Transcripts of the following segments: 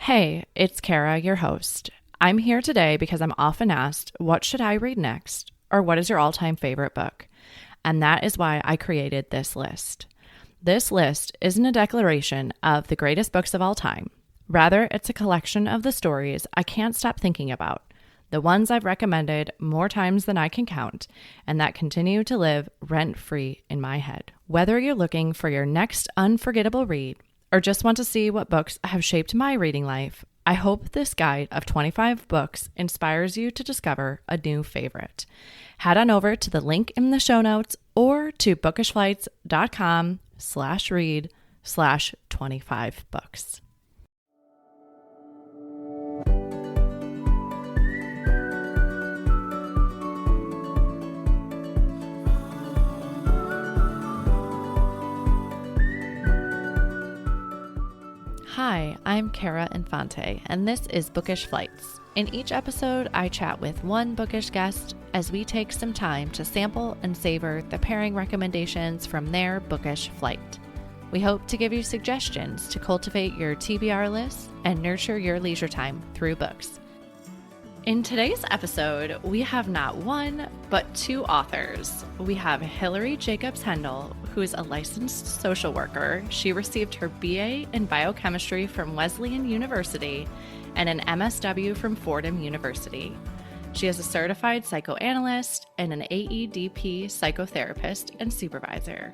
Hey, it's Kara, your host. I'm here today because I'm often asked, what should I read next? Or what is your all time favorite book? And that is why I created this list. This list isn't a declaration of the greatest books of all time. Rather, it's a collection of the stories I can't stop thinking about, the ones I've recommended more times than I can count, and that continue to live rent free in my head. Whether you're looking for your next unforgettable read, or just want to see what books have shaped my reading life, I hope this guide of 25 books inspires you to discover a new favorite. Head on over to the link in the show notes or to bookishflights.com/read/25 books. Hi, I'm Kara Infante, and this is Bookish Flights. In each episode, I chat with one bookish guest as we take some time to sample and savor the pairing recommendations from their bookish flight. We hope to give you suggestions to cultivate your TBR list and nurture your leisure time through books. In today's episode, we have not one, but two authors. We have Hilary Hendel, who is a licensed social worker. She received her BA in biochemistry from Wesleyan University and an MSW from Fordham University. She is a certified psychoanalyst and an AEDP psychotherapist and supervisor.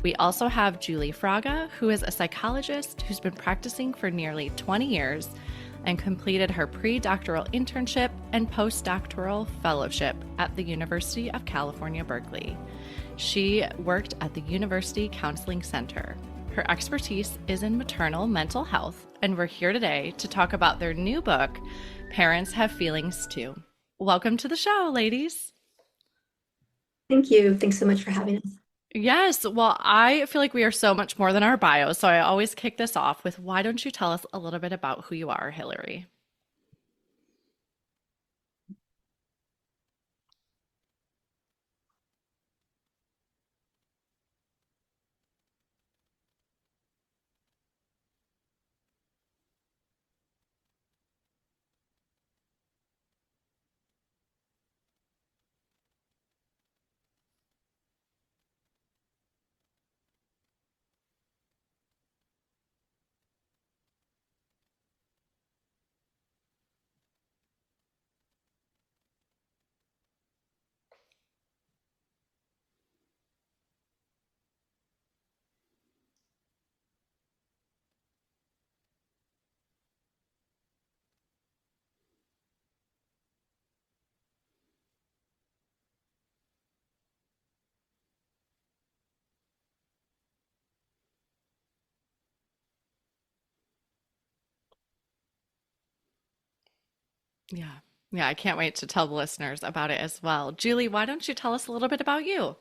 We also have Juli, who is a psychologist who's been practicing for nearly 20 years and completed her pre-doctoral internship and postdoctoral fellowship at the University of California, Berkeley. She worked at the University Counseling Center. Her expertise is in maternal mental health, and we're here today to talk about their new book, Parents Have Feelings Too. Welcome to the show, ladies. Thank you. Thanks so much for having us. Yes, well, I feel like we are so much more than our bios, so I always kick this off with why don't you tell us a little bit about who you are, Hilary? Yeah. Yeah, I can't wait to tell the listeners about it as well. Julie, why don't you tell us a little bit about you?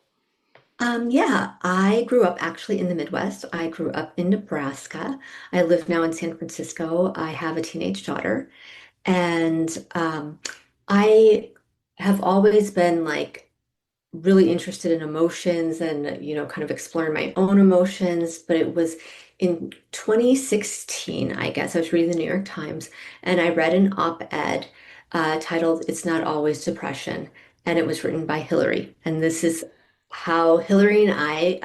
Yeah, I grew up actually in the Midwest. I grew up in Nebraska. I live now in San Francisco. I have a teenage daughter, and I have always been like really interested in emotions and, kind of exploring my own emotions. But it was in 2016, I guess, I was reading the New York Times and I read an op-ed titled It's Not Always Depression. And it was written by Hilary. And this is how Hilary and I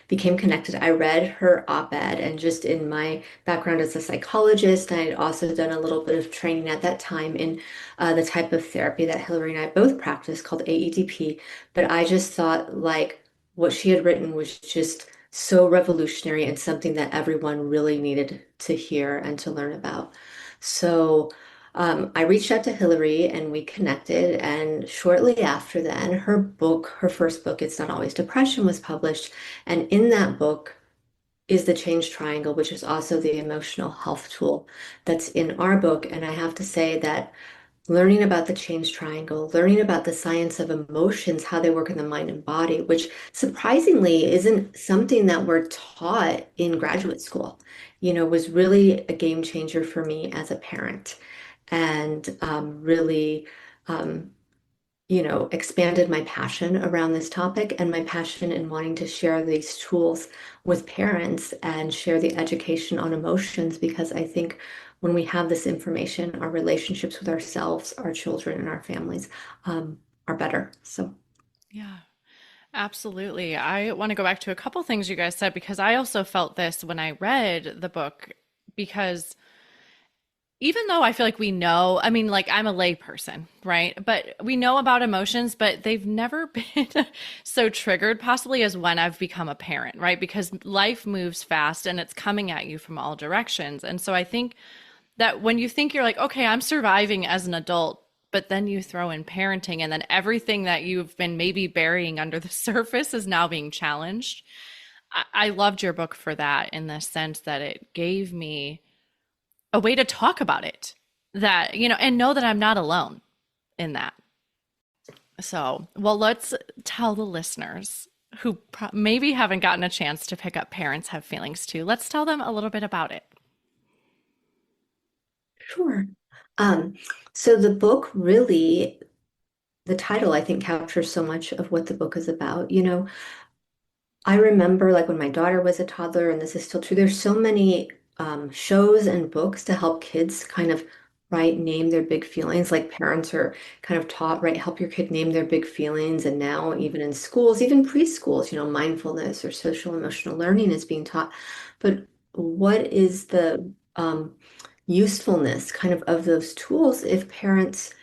became connected. I read her op-ed, and just in my background as a psychologist, I had also done a little bit of training at that time in the type of therapy that Hilary and I both practice called AEDP. But I just thought like what she had written was just so revolutionary and something that everyone really needed to hear and to learn about. So I reached out to Hilary and we connected. And shortly after then, her first book, It's Not Always Depression, was published. And in that book is the change triangle, which is also the emotional health tool that's in our book. And I have to say that learning about the change triangle, learning about the science of emotions, how they work in the mind and body, which surprisingly isn't something that we're taught in graduate school, was really a game changer for me as a parent and really, um, expanded my passion around this topic and my passion in wanting to share these tools with parents and share the education on emotions because I think when we have this information, our relationships with ourselves, our children, and our families are better. So, Yeah. Absolutely. I want to go back to a couple things you guys said because I also felt this when I read the book because even though I feel like we know, I mean, like I'm a lay person, right? But we know about emotions, but they've never been so triggered, possibly as when I've become a parent, right? Because life moves fast and it's coming at you from all directions. And so I think that when you think you're like, okay, I'm surviving as an adult, but then you throw in parenting and then everything that you've been maybe burying under the surface is now being challenged. I loved your book for that in the sense that it gave me a way to talk about it that, and know that I'm not alone in that. So, well, let's tell the listeners who maybe haven't gotten a chance to pick up Parents Have Feelings Too. Let's tell them a little bit about it. sure. Um, so the book really, the title, I think, captures so much of what the book is about. I remember like when my daughter was a toddler, and this is still true, there's so many shows and books to help kids kind of, right, name their big feelings. Like parents are kind of taught, right, help your kid name their big feelings. And now even in schools, even preschools, mindfulness or social emotional learning is being taught. But what is the usefulness kind of those tools if parents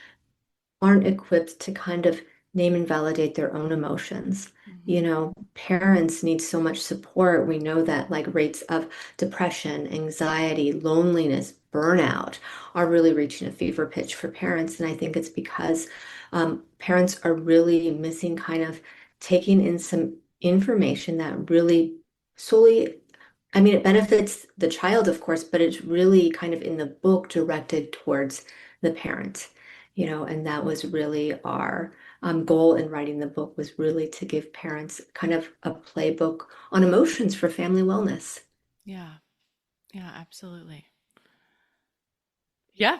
aren't equipped to kind of name and validate their own emotions? Mm-hmm. Parents need so much support. We know that like rates of depression, anxiety, loneliness, burnout are really reaching a fever pitch for parents. And I think it's because parents are really missing kind of taking in some information that really solely, I mean, it benefits the child, of course, but it's really kind of in the book directed towards the parent, and that was really our goal in writing the book, was really to give parents kind of a playbook on emotions for family wellness. Yeah. Yeah, absolutely. Yeah.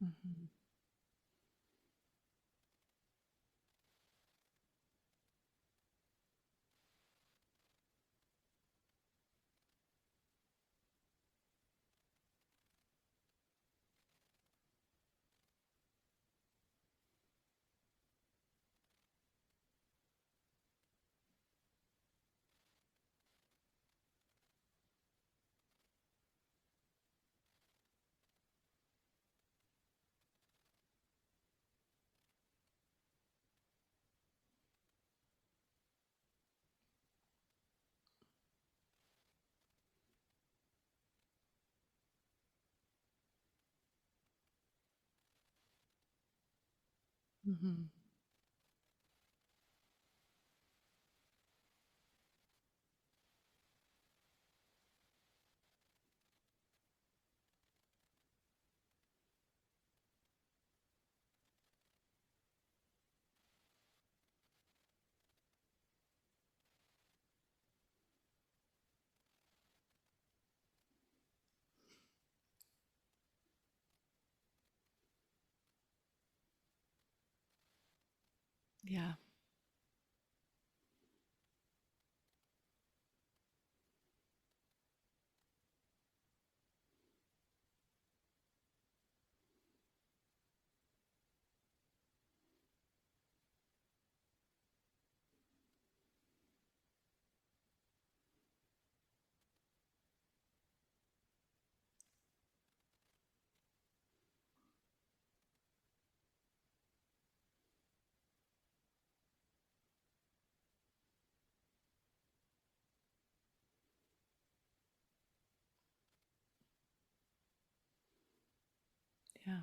Mm-hmm. Mm-hmm. Yeah. Yeah.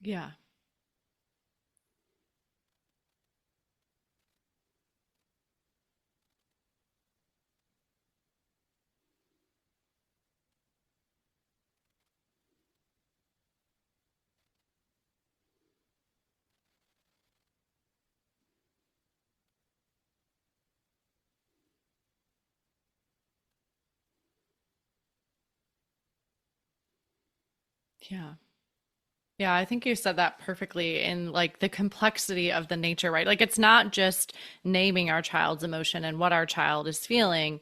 Yeah. Yeah. Yeah, I think you said that perfectly in like the complexity of the nature, right? Like it's not just naming our child's emotion and what our child is feeling,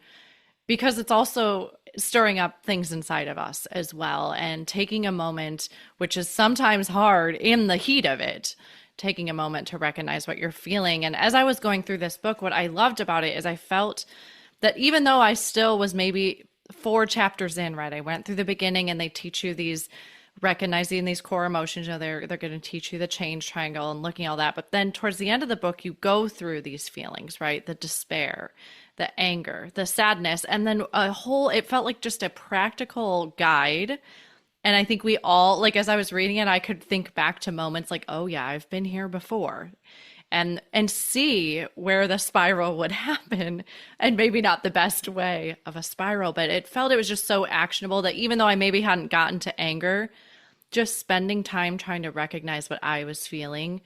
because it's also stirring up things inside of us as well and taking a moment, which is sometimes hard in the heat of it, taking a moment to recognize what you're feeling. And as I was going through this book, what I loved about it is I felt that even though I still was maybe 4 chapters in, right? I went through the beginning and they teach you these recognizing these core emotions. You know, they're going to teach you the change triangle and looking at all that. But then towards the end of the book, you go through these feelings, right? The despair, the anger, the sadness, and then a whole, it felt like just a practical guide. And I think we all, like, as I was reading it, I could think back to moments like, oh yeah, I've been here before, and see where the spiral would happen, and maybe not the best way of a spiral, but it felt it was just so actionable that even though I maybe hadn't gotten to anger, just spending time trying to recognize what I was feeling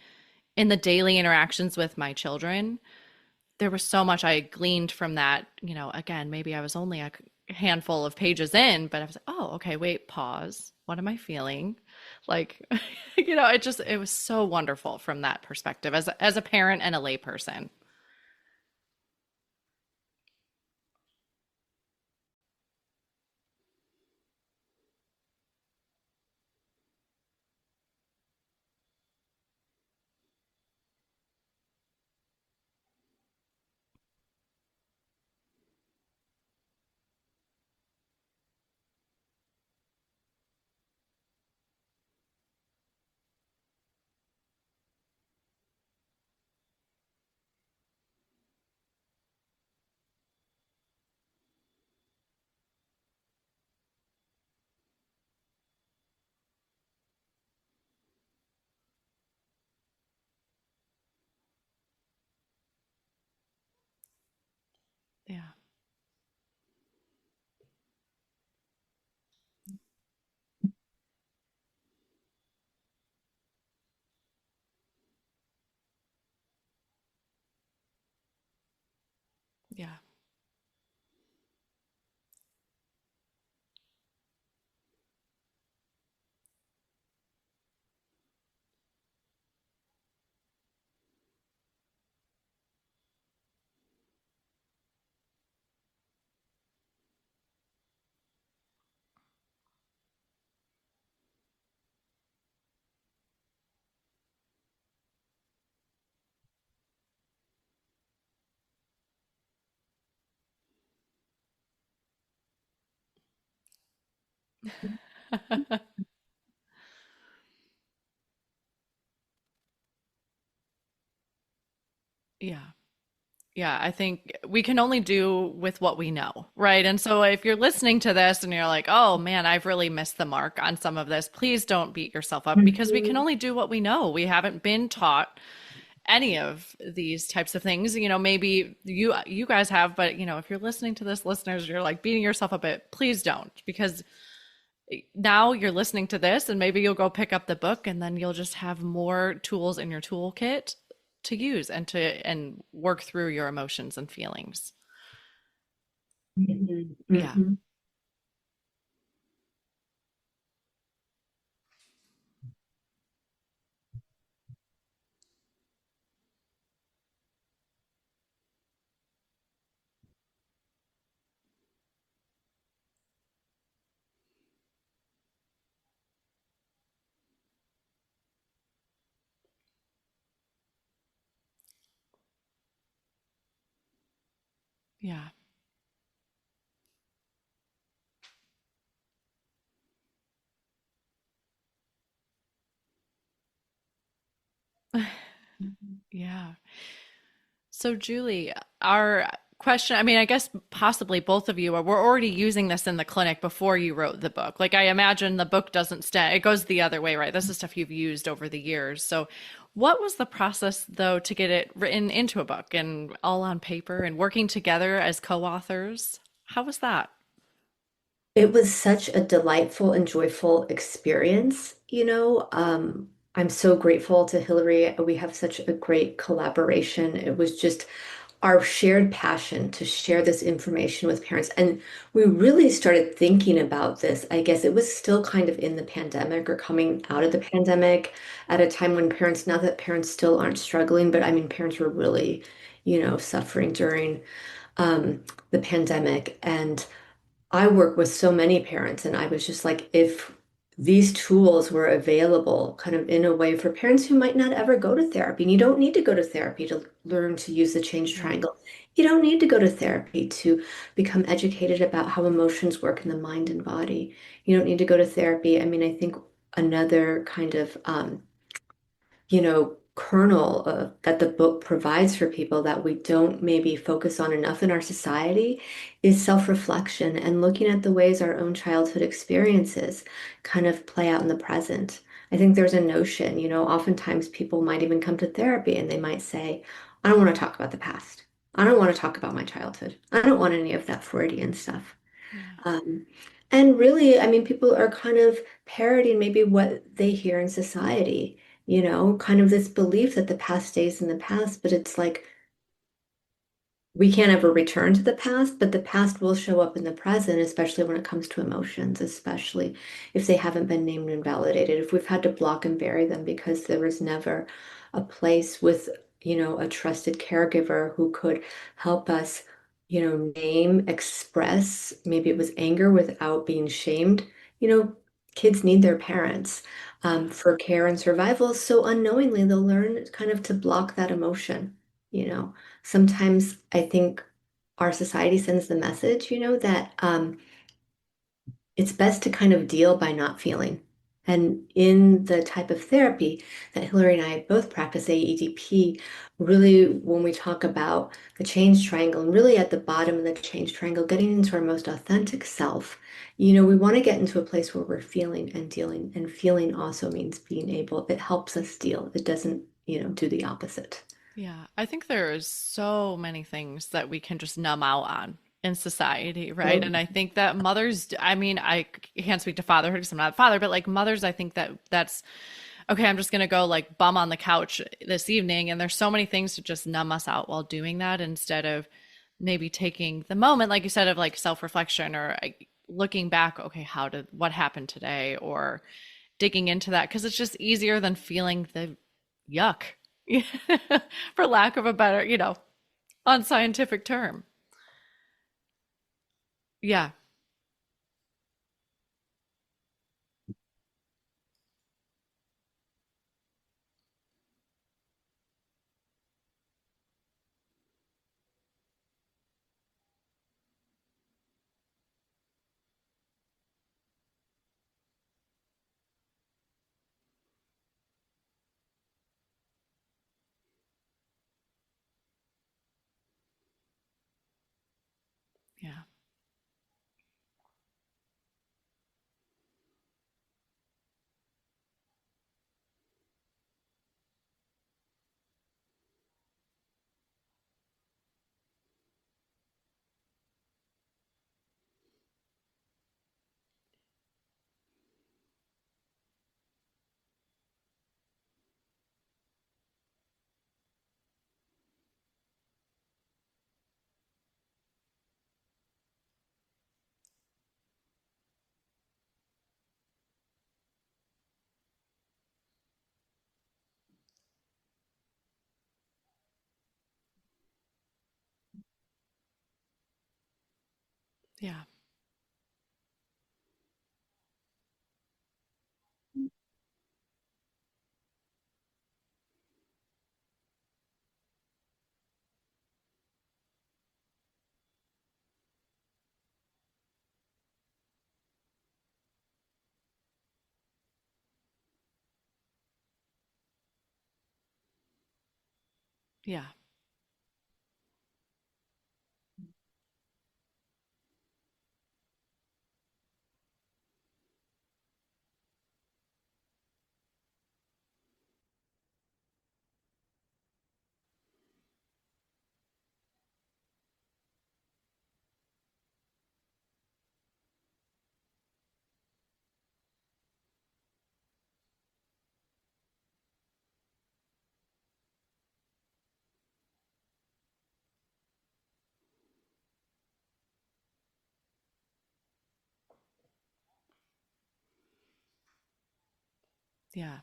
in the daily interactions with my children, there was so much I gleaned from that. You know, again, maybe I was only a handful of pages in, but I was like, oh, okay, wait, pause. What am I feeling? Like, you know, it was so wonderful from that perspective as a parent and a layperson. Yeah. Yeah. Yeah. Yeah, I think we can only do with what we know, right? And so if you're listening to this and you're like, oh man, I've really missed the mark on some of this, please don't beat yourself up because we can Mhm. only do what we know. We haven't been taught any of these types of things. You know, maybe you guys have, but you know, if you're listening to this, listeners, you're like beating yourself up, it please don't, because now you're listening to this and maybe you'll go pick up the book and then you'll just have more tools in your toolkit to use and work through your emotions and feelings. Mhm. Yeah. Mhm. Yeah. Yeah. So Julie, our question. I mean, I guess possibly both of you were already using this in the clinic before you wrote the book. Like, I imagine the book doesn't stand, it goes the other way, right? This is stuff you've used over the years. So, what was the process, though, to get it written into a book and all on paper and working together as co-authors? How was that? It was such a delightful and joyful experience, I'm so grateful to Hilary. We have such a great collaboration. It was just our shared passion to share this information with parents. And we really started thinking about this. I guess it was still kind of in the pandemic or coming out of the pandemic at a time when parents, not that parents still aren't struggling, but I mean, parents were really, suffering during the pandemic. And I work with so many parents, and I was just like, if these tools were available kind of in a way for parents who might not ever go to therapy, and you don't need to go to therapy to learn to use the change Yeah. triangle. You don't need to go to therapy to become educated about how emotions work in the mind and body. You don't need to go to therapy. I mean, I think another kind of kernel that the book provides for people that we don't maybe focus on enough in our society is self-reflection and looking at the ways our own childhood experiences kind of play out in the present. I think there's a notion, oftentimes people might even come to therapy and they might say, I don't want to talk about the past. I don't want to talk about my childhood. I don't want any of that Freudian stuff. Yeah. Um, and really, I mean, people are kind of parroting maybe what they hear in society, kind of this belief that the past stays in the past, but it's like we can't ever return to the past, but the past will show up in the present, especially when it comes to emotions, especially if they haven't been named and validated. If we've had to block and bury them because there was never a place with, a trusted caregiver who could help us, name, express, maybe it was anger without being shamed. Kids need their parents Yeah. for care and survival. So unknowingly, they'll learn kind of to block that emotion, you know sometimes I think our society sends the message, that it's best to kind of deal by not feeling. And in the type of therapy that Hilary and I both practice, AEDP, really when we talk about the change triangle and really at the bottom of the change triangle, getting into our most authentic self, we want to get into a place where we're feeling and dealing. And feeling also means being able, it helps us deal. It doesn't, do the opposite. Yeah, I think there's so many things that we can just numb out on in society, right? So And I think that mothers, I mean, I can't speak to fatherhood because I'm not a father, but like mothers, I think that that's okay. I'm just gonna go like bum on the couch this evening, and there's so many things to just numb us out while doing that instead of maybe taking the moment, like you said, of like self-reflection or like, looking back. Okay, what happened today, or digging into that because it's just easier than feeling the yuck, for lack of a better, unscientific term. Yeah, yeah, yeah, yeah, Yeah.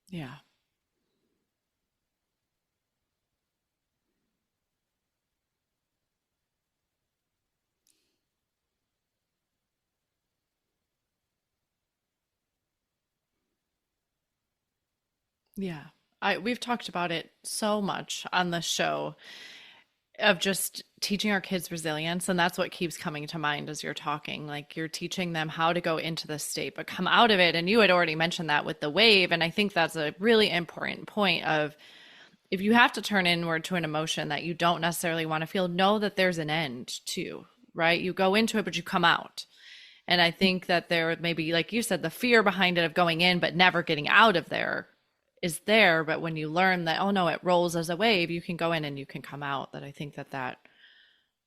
Yeah. Yeah. We've talked about it so much on the show of just teaching our kids resilience. And that's what keeps coming to mind as you're talking. Like you're teaching them how to go into this state, but come out of it. And you had already mentioned that with the wave. And I think that's a really important point of if you have to turn inward to an emotion that you don't necessarily want to feel, know that there's an end to, right? You go into it, but you come out. And I think that there may be, like you said, the fear behind it of going in, but never getting out of there is there. But when you learn that, oh no, it rolls as a wave, you can go in and you can come out. That I think that that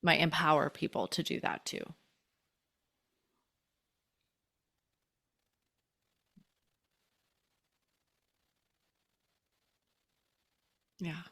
might empower people to do that too. Yeah.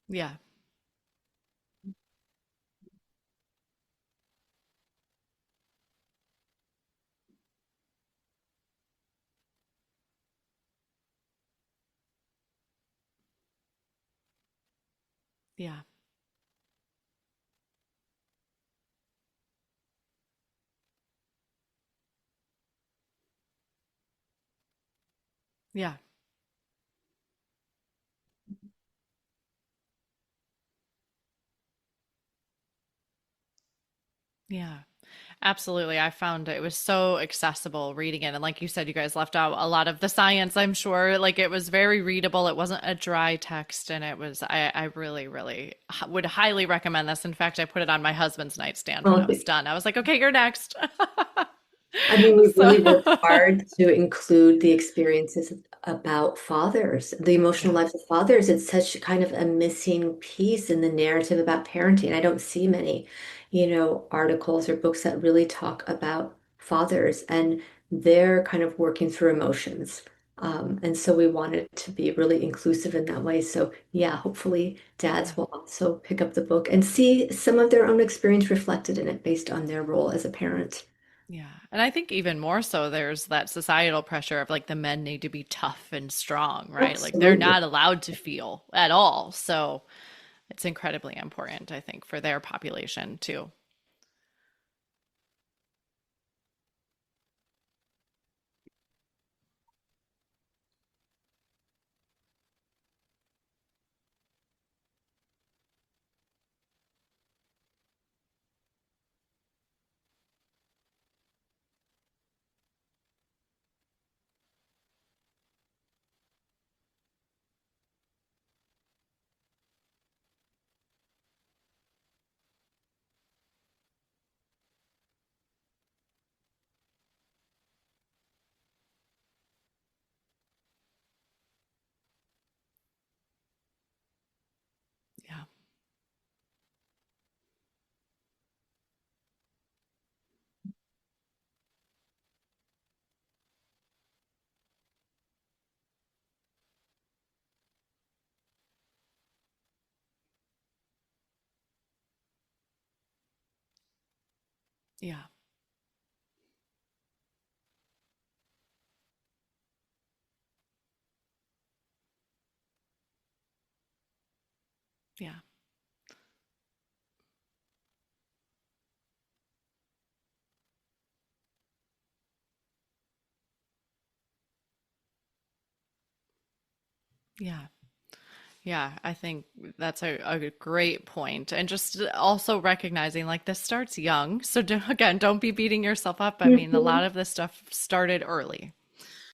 Yeah. Yeah. Yeah. Yeah. Absolutely. I found it was so accessible reading it. And like you said, you guys left out a lot of the science, I'm sure. Like it was very readable. It wasn't a dry text. And it was, I really, really would highly recommend this. In fact, I put it on my husband's nightstand when I Well, was done. I was like, okay, you're next. I mean, we So, really work hard to include the experiences about fathers, the emotional yeah, lives of fathers. It's such kind of a missing piece in the narrative about parenting. I don't see many, articles or books that really talk about fathers and they're kind of working through emotions. And so we wanted to be really inclusive in that way. So yeah, hopefully yeah. dads will also pick up the book and see some of their own experience reflected in it based on their role as a parent. Yeah. And I think even more so, there's that societal pressure of like the men need to be tough and strong, right? Like they're Absolutely. not allowed to feel at all. So it's incredibly important, I think, for their population too. Yeah. Yeah. Yeah. Yeah, I think that's a great point. And just also recognizing like this starts young. So again, don't be beating yourself up. I mean, a lot Mhm. of this stuff started early.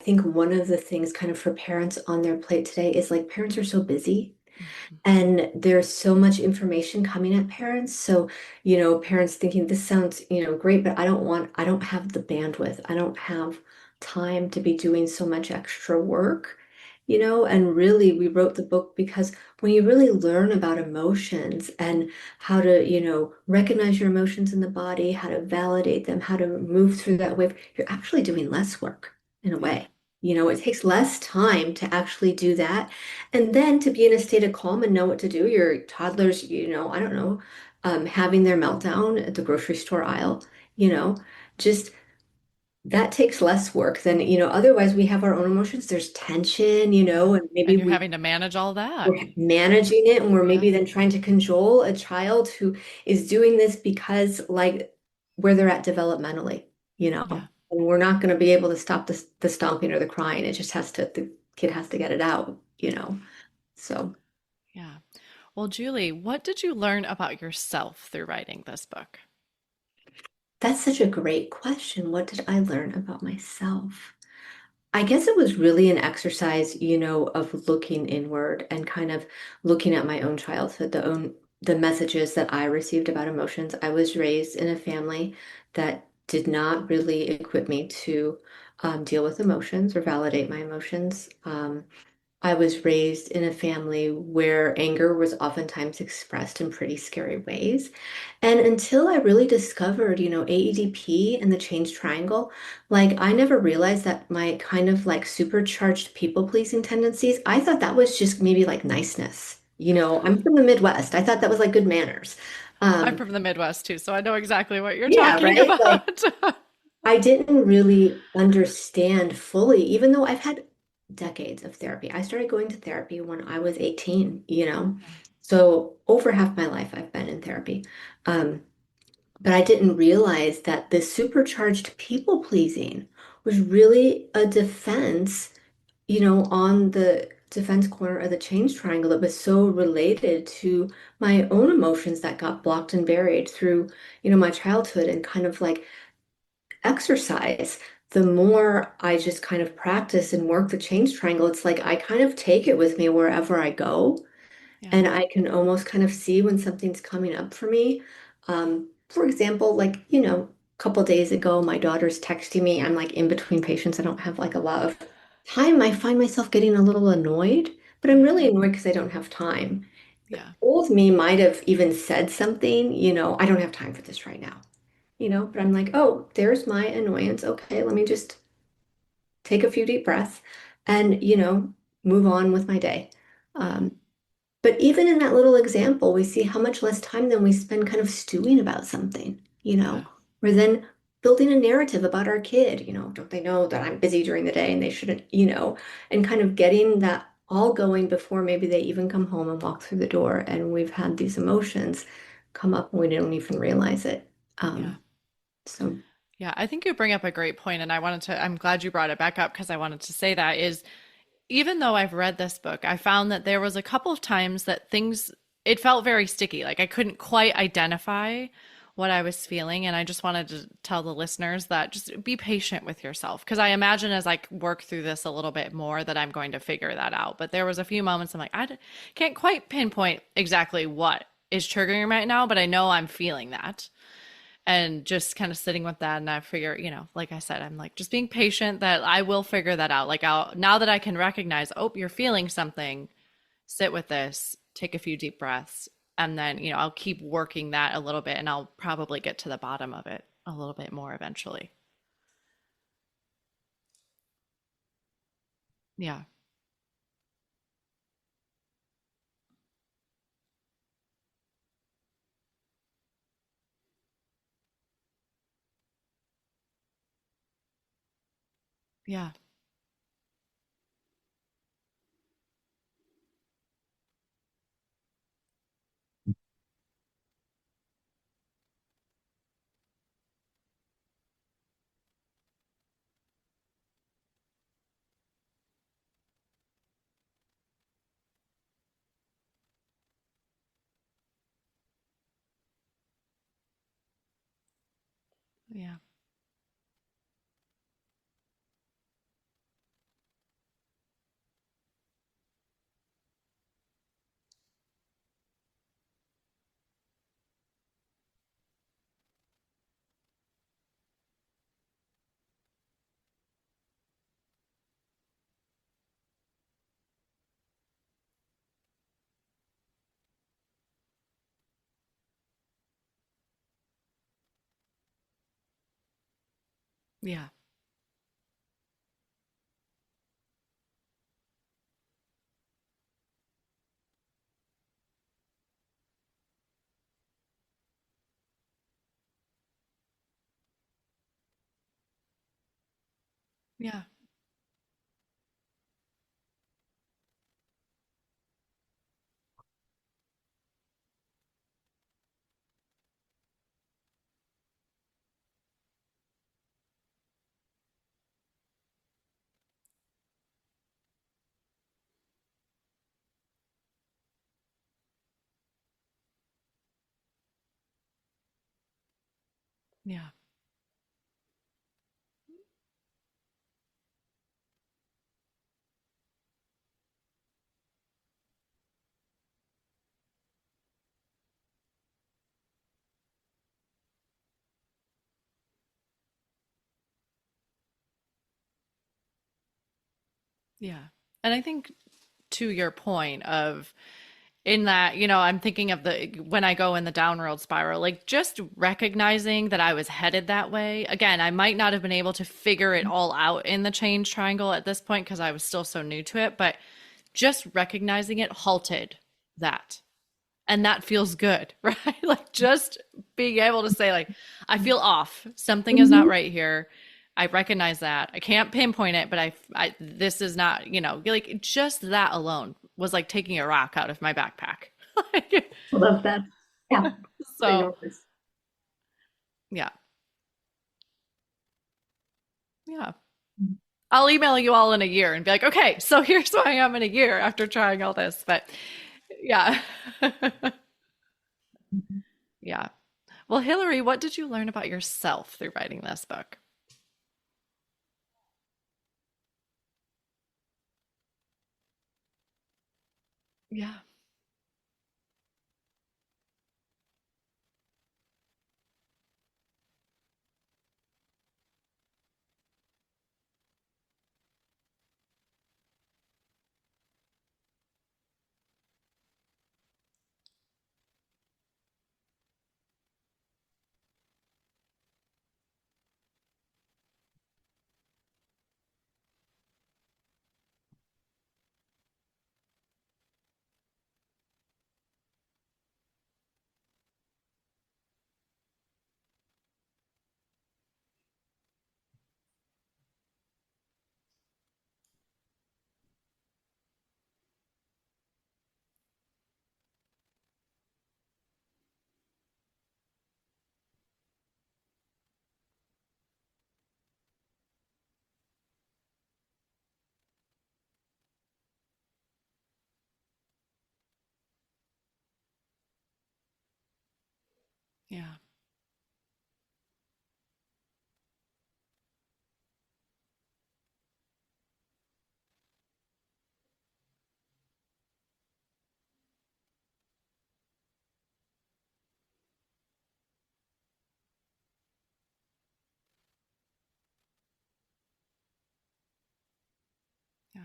I think one of the things kind of for parents on their plate today is like parents are so busy. Mhm. And there's so much information coming at parents. So, parents thinking this sounds, great, but I don't have the bandwidth. I don't have time to be doing so much extra work, and really we wrote the book because when you really learn about emotions and how to, recognize your emotions in the body, how to validate them, how to move through that wave, you're actually doing less work in a Yeah. way. It takes less time to actually do that and then to be in a state of calm and know what to do, your toddlers, I don't know, having their meltdown at the grocery store aisle, you know, just that takes less work than, otherwise we have our own emotions. There's tension, Yeah. and maybe And you're having to manage all that. we're managing it and we're Yeah. maybe then trying to cajole a child who is doing this because like where they're at developmentally, Yeah. and we're not going to be able to stop the stomping or the crying. It just the kid has to get it out. So. Yeah. Well, Julie, what did you learn about yourself through writing this book? That's such a great question. What did I learn about myself? I guess it was really an exercise, of looking inward and kind of looking at my own childhood, the messages that I received about emotions. I was raised in a family that did not really equip me to deal with emotions or validate my emotions. I was raised in a family where anger was oftentimes expressed in pretty scary ways. And until I really discovered, AEDP and the change triangle, like I never realized that my kind of like supercharged people-pleasing tendencies, I thought that was just maybe like niceness. I'm from the Midwest. I thought that was like good manners. I'm Um, from the Midwest too, so I know exactly what you're yeah, talking right? Like about. I didn't really understand fully, even though I've had decades of therapy. I started going to therapy when I was 18. So over half my life I've been in therapy. Um, but I didn't realize that the supercharged people pleasing was really a defense, on the defense corner of the change triangle that was so related to my own emotions that got blocked and buried through, my childhood and kind of like exercise. The more I just kind of practice and work the change triangle, it's like I kind of take it with me wherever I go. Yeah. And I can almost kind of see when something's coming up for me. For example, like, a couple days ago, my daughter's texting me. I'm like in between patients. I don't have like a lot of time. I find myself getting a little annoyed, but I'm Yeah. really annoyed because I don't have time. The Yeah. old me might have even said something, I don't have time for this right now, but I'm like, oh, there's my annoyance. Okay, let me just take a few deep breaths and, move on with my day. Yeah. Um, but even in that little example, we see how much less time than we spend kind of stewing about something, Yeah. We're then building a narrative about our kid, don't they know that I'm busy during the day and they shouldn't, and kind of getting that all going before maybe they even come home and walk through the door. And we've had these emotions come up and we don't even realize it. Yeah. So, Yeah. I think you bring up a great point, and I'm glad you brought it back up because I wanted to say that is even though I've read this book, I found that there was a couple of times that it felt very sticky. Like I couldn't quite identify what I was feeling. And I just wanted to tell the listeners that just be patient with yourself. Because I imagine as I work through this a little bit more that I'm going to figure that out. But there was a few moments I'm like, can't quite pinpoint exactly what is triggering right now, but I know I'm feeling that and just kind of sitting with that. And I figure, like I said, I'm like just being patient that I will figure that out. Like now that I can recognize, oh, you're feeling something, sit with this, take a few deep breaths, and then, I'll keep working that a little bit and I'll probably get to the bottom of it a little bit more eventually. Yeah. Yeah. Yeah. Yeah. Yeah. Yeah. Yeah. And I think to your point of in that, I'm thinking of the when I go in the downward spiral, like just recognizing that I was headed that way. Again, I might not have been able to figure it all out in the change triangle at this point because I was still so new to it, but just recognizing it halted that. And that feels good, right? Like just being able to say like I feel off. Something is not Mhm. right here. I recognize that. I can't pinpoint it, but this is not, like just that alone was like taking a rock out of my backpack. Love that. Yeah, So, yours. yeah. Yeah. I'll email you all in a year and be like, okay, so here's where I am in a year after trying all this. But yeah. Yeah. Well, Hilary, what did you learn about yourself through writing this book? Yeah. Yeah. Yeah.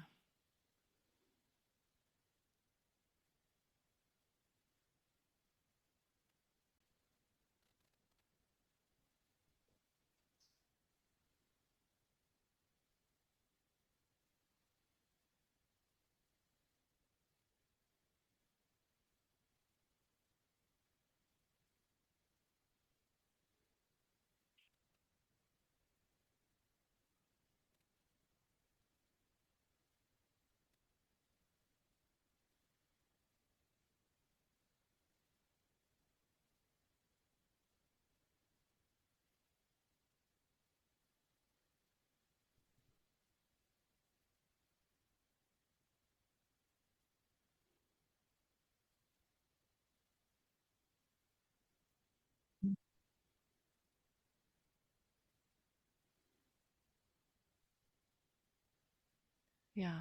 Yeah.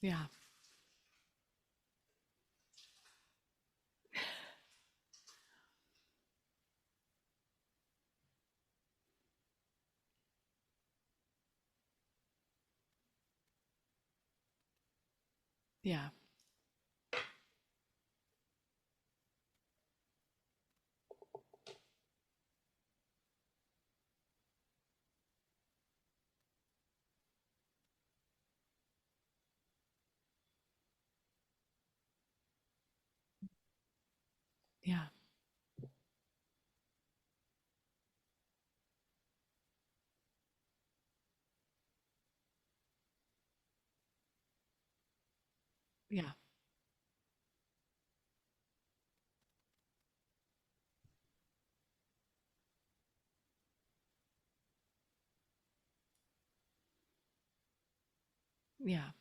Yeah. Yeah. Yeah. Yeah. Yeah.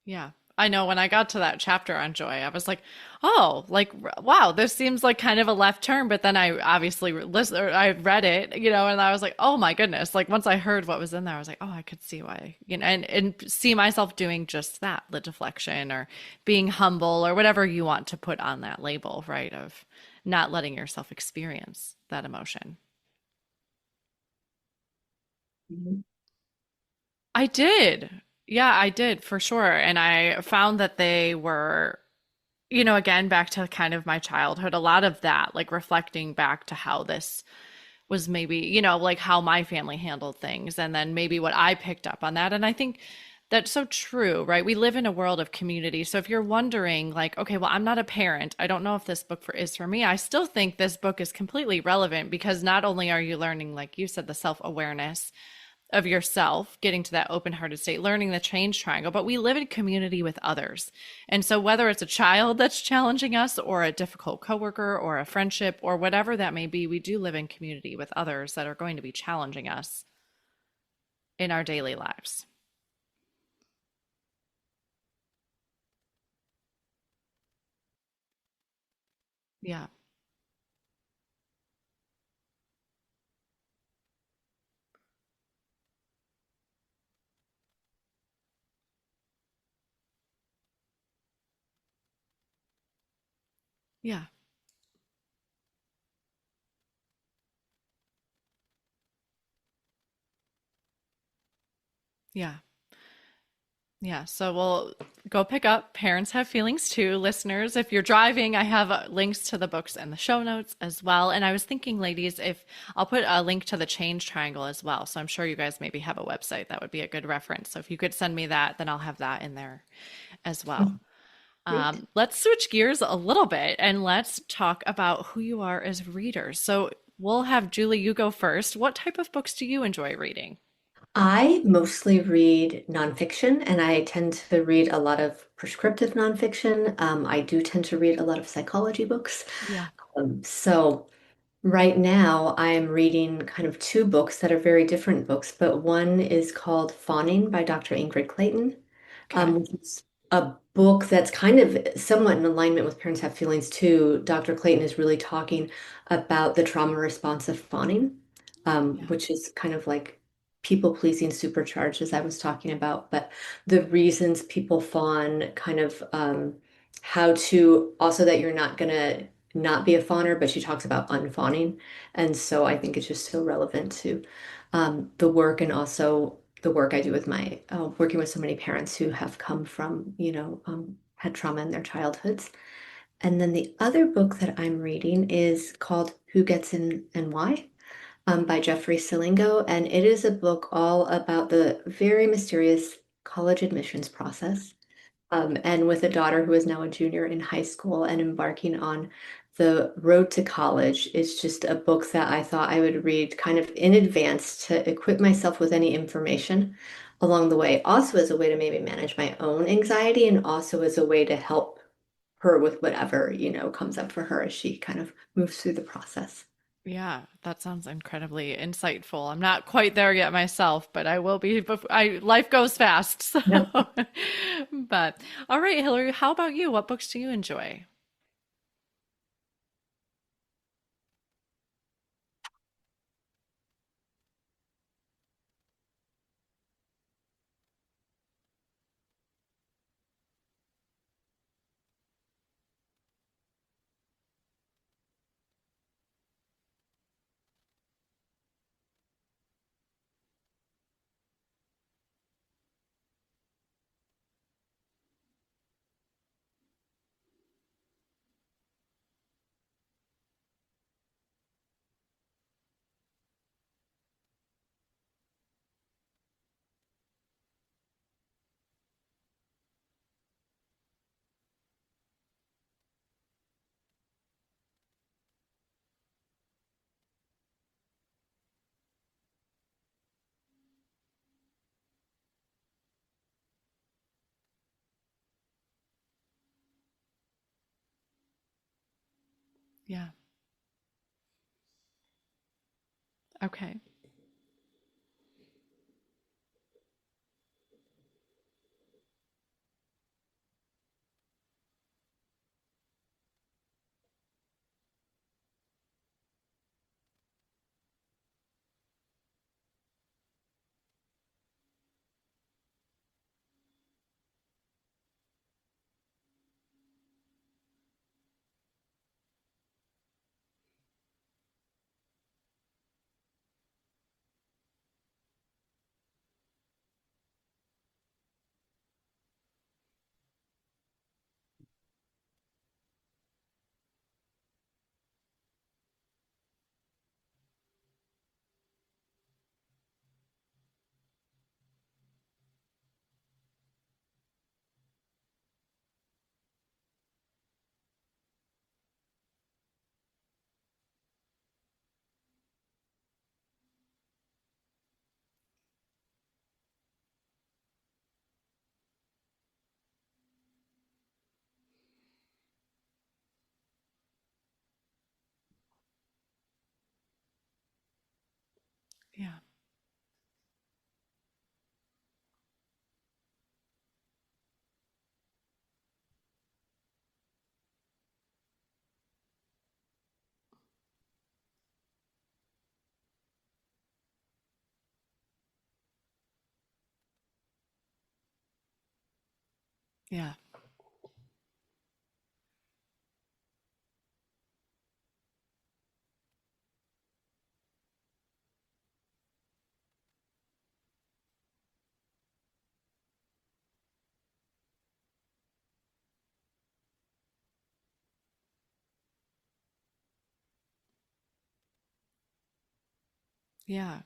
Yeah. I know when I got to that chapter on joy, I was like, oh, like, wow, this seems like kind of a left turn. But then I obviously listened, or I read it, and I was like, oh my goodness. Like, once I heard what was in there, I was like, oh, I could see why, and see myself doing just that, the deflection or being humble or whatever you want to put on that label, right? Of not letting yourself experience that emotion. Mhm. I did. Yeah, I did for sure. And I found that they were, again, back to kind of my childhood, a lot of that, like reflecting back to how this was maybe, like how my family handled things, and then maybe what I picked up on that. And I think that's so true, right? We live in a world of community. So if you're wondering, like, okay, well, I'm not a parent, I don't know if this book is for me, I still think this book is completely relevant because not only are you learning, like you said, the self awareness of yourself, getting to that open hearted state, learning the change triangle, but we live in community with others. And so, whether it's a child that's challenging us, or a difficult coworker, or a friendship, or whatever that may be, we do live in community with others that are going to be challenging us in our daily lives. Yeah. Yeah. Yeah. Yeah, so we'll go pick up Parents Have Feelings Too, listeners. If you're driving, I have links to the books and the show notes as well. And I was thinking, ladies, if I'll put a link to the change triangle as well. So I'm sure you guys maybe have a website that would be a good reference. So if you could send me that, then I'll have that in there as well. Mhm. Great. Let's switch gears a little bit and let's talk about who you are as readers. So we'll have Julie, you go first. What type of books do you enjoy reading? I mostly read nonfiction, and I tend to read a lot of prescriptive nonfiction. I do tend to read a lot of psychology books. Yeah. So right now I'm reading kind of two books that are very different books, but one is called Fawning by Dr. Ingrid Clayton, Okay. which is a book that's kind of somewhat in alignment with Parents Have Feelings too. Dr. Clayton is really talking about the trauma response of fawning, Yeah. which is kind of like people pleasing supercharged, as I was talking about, but the reasons people fawn, kind of how to also that you're not gonna not be a fawner, but she talks about unfawning. And so I think it's just so relevant to the work, and also the work I do with my working with so many parents who have come from, had trauma in their childhoods. And then the other book that I'm reading is called Who Gets In and Why, by Jeffrey Silingo. And it is a book all about the very mysterious college admissions process. And with a daughter who is now a junior in high school and embarking on the road to college, is just a book that I thought I would read kind of in advance to equip myself with any information along the way, also as a way to maybe manage my own anxiety and also as a way to help her with whatever, comes up for her as she kind of moves through the process. Yeah, that sounds incredibly insightful. I'm not quite there yet myself, but I will be life goes fast. So Yep. but all right, Hilary, how about you? What books do you enjoy? Yeah. Okay. Yeah. Yeah. Yeah.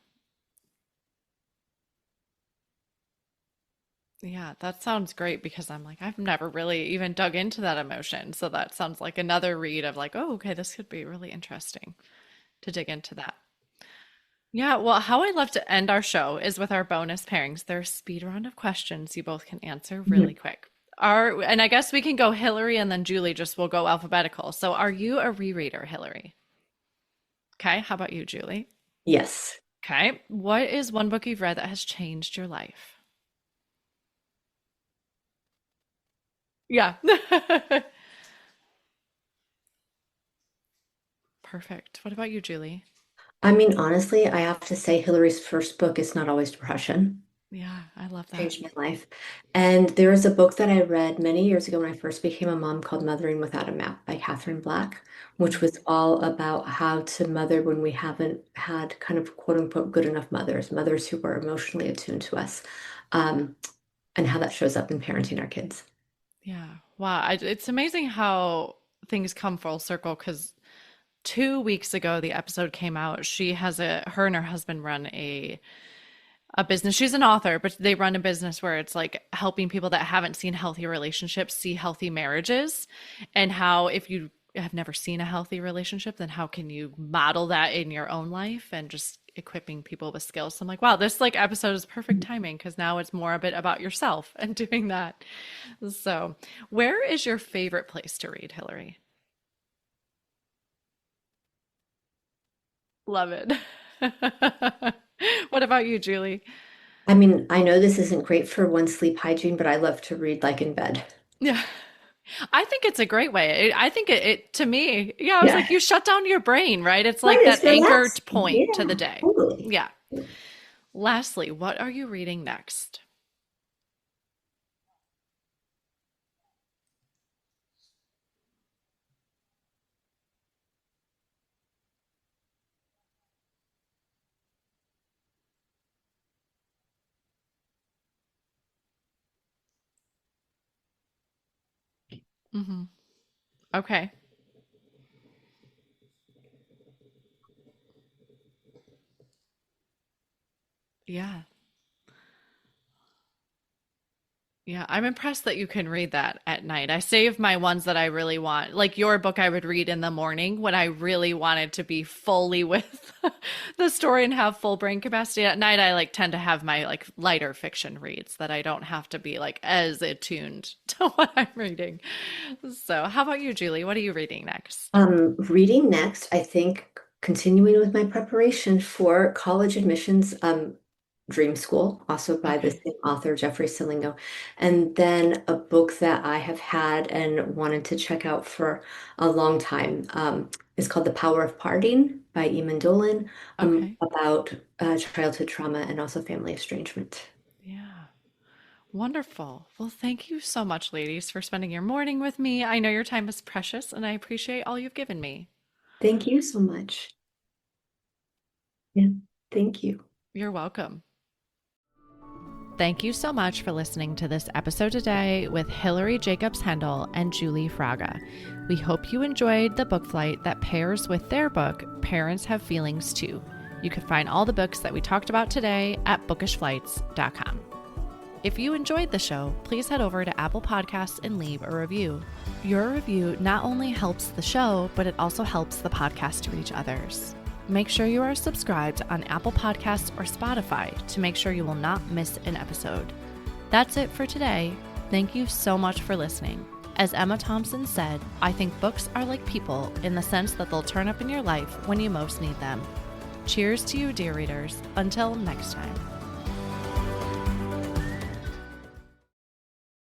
Yeah, that sounds great because I'm like, I've never really even dug into that emotion. So that sounds like another read of like, oh, okay, this could be really interesting to dig into that. Yeah, well, how I love to end our show is with our bonus pairings. There's speed round of questions you both can answer really Mhm. quick. And I guess we can go Hilary and then Julie, just we'll go alphabetical. So are you a rereader, Hilary? Okay, how about you, Julie? Yes. Okay, what is one book you've read that has changed your life? Yeah. Perfect. What about you, Julie? I mean, honestly, I have to say Hillary's first book is Not Always Depression. Yeah, I love that. Changed my life. And there is a book that I read many years ago when I first became a mom called Mothering Without a Map by Catherine Black, which Mm, was all about how to mother when we haven't had kind of quote unquote good enough mothers, mothers who were emotionally attuned to us, um, and how that shows up in parenting our kids. yeah. Wow. It's amazing how things come full circle because 2 weeks ago the episode came out. She has her and her husband run a business. She's an author, but they run a business where it's like helping people that haven't seen healthy relationships see healthy marriages, and how if you have never seen a healthy relationship, then how can you model that in your own life, and just equipping people with skills. So I'm like, wow, this like episode is perfect timing because now it's more a bit about yourself and doing that. So, where is your favorite place to read, Hilary? Love it. What about you, Julie? I mean, I know this isn't great for one's sleep hygiene, but I love to read like in bed. Yeah. I think it's a great way. I think it to me, yeah, I was Yeah. like, you shut down your brain, right? It's Right, like it's that anchored relaxing. point to the Yeah, day. totally. Yeah. Lastly, what are you reading next? Hmm. Okay. Yeah. Yeah, I'm impressed that you can read that at night. I save my ones that I really want. Like your book, I would read in the morning when I really wanted to be fully with the story and have full brain capacity. At night, I like tend to have my like lighter fiction reads that I don't have to be like as attuned to what I'm reading. So, how about you, Julie? What are you reading next? Reading next, I think continuing with my preparation for college admissions, Dream School, also by the Okay. same author, Jeffrey Silingo. And then a book that I have had and wanted to check out for a long time is called The Power of Parting by Eamon Dolan, Okay. about childhood trauma and also family estrangement. Yeah. Wonderful. Well, thank you so much, ladies, for spending your morning with me. I know your time is precious and I appreciate all you've given me. Thank you so much. Yeah, thank you. You're welcome. Thank you so much for listening to this episode today with Hilary Jacobs Hendel and Julie Fraga. We hope you enjoyed the book flight that pairs with their book, Parents Have Feelings Too. You can find all the books that we talked about today at bookishflights.com. If you enjoyed the show, please head over to Apple Podcasts and leave a review. Your review not only helps the show, but it also helps the podcast to reach others. Make sure you are subscribed on Apple Podcasts or Spotify to make sure you will not miss an episode. That's it for today. Thank you so much for listening. As Emma Thompson said, I think books are like people in the sense that they'll turn up in your life when you most need them. Cheers to you, dear readers. Until next time.